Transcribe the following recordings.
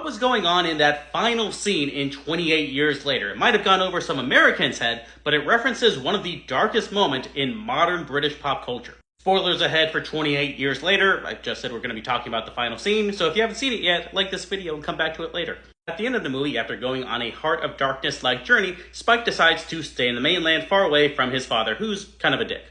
What was going on in that final scene in 28 Years Later? It might have gone over some Americans' head, but it references one of the darkest moments in modern British pop culture. Spoilers ahead for 28 Years Later. I just said we're going to be talking about the final scene, so if you haven't seen it yet, like this video and come back to it later. At the end of the movie, after going on a Heart of Darkness-like journey, Spike decides to stay in the mainland far away from his father, who's kind of a dick.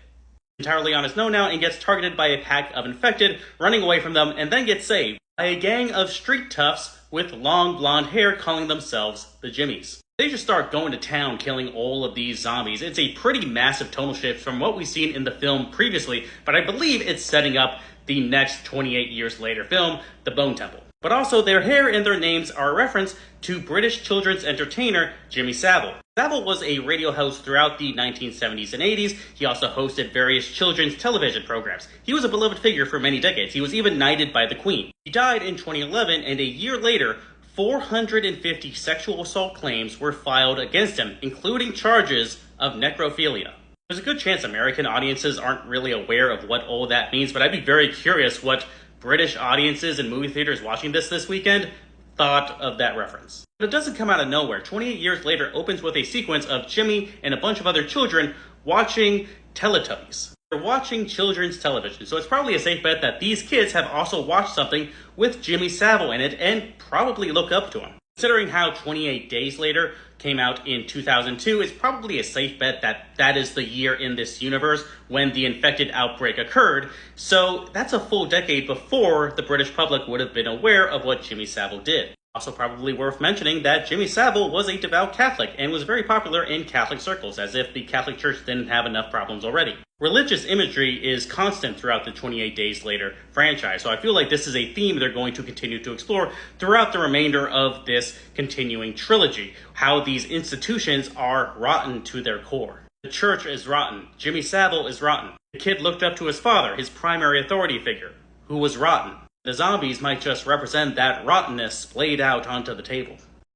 Entirely on his own now and gets targeted by a pack of infected, running away from them, and then gets saved by a gang of street toughs with long blonde hair calling themselves the Jimmies. They just start going to town killing all of these zombies. It's a pretty massive tonal shift from what we've seen in the film previously, but I believe it's setting up the next 28 Years Later film, The Bone Temple. But also their hair and their names are a reference to British children's entertainer Jimmy Savile. Savile was a radio host throughout the 1970s and 80s. He also hosted various children's television programs. He was a beloved figure for many decades. He was even knighted by the Queen. He died in 2011, and a year later, 450 sexual assault claims were filed against him, including charges of necrophilia. There's a good chance American audiences aren't really aware of what all that means, but I'd be very curious what British audiences and movie theaters watching this weekend thought of that reference. But it doesn't come out of nowhere. 28 Years Later opens with a sequence of Jimmy and a bunch of other children watching Teletubbies. They're watching children's television, so it's probably a safe bet that these kids have also watched something with Jimmy Savile in it and probably look up to him. Considering how 28 Days Later came out in 2002, it's probably a safe bet that that is the year in this universe when the infected outbreak occurred, so that's a full decade before the British public would have been aware of what Jimmy Savile did. Also probably worth mentioning that Jimmy Savile was a devout Catholic and was very popular in Catholic circles, as if the Catholic Church didn't have enough problems already. Religious imagery is constant throughout the 28 Days Later franchise, so I feel like this is a theme they're going to continue to explore throughout the remainder of this continuing trilogy, how these institutions are rotten to their core. The church is rotten. Jimmy Savile is rotten. The kid looked up to his father, his primary authority figure, who was rotten. The zombies might just represent that rottenness splayed out onto the table.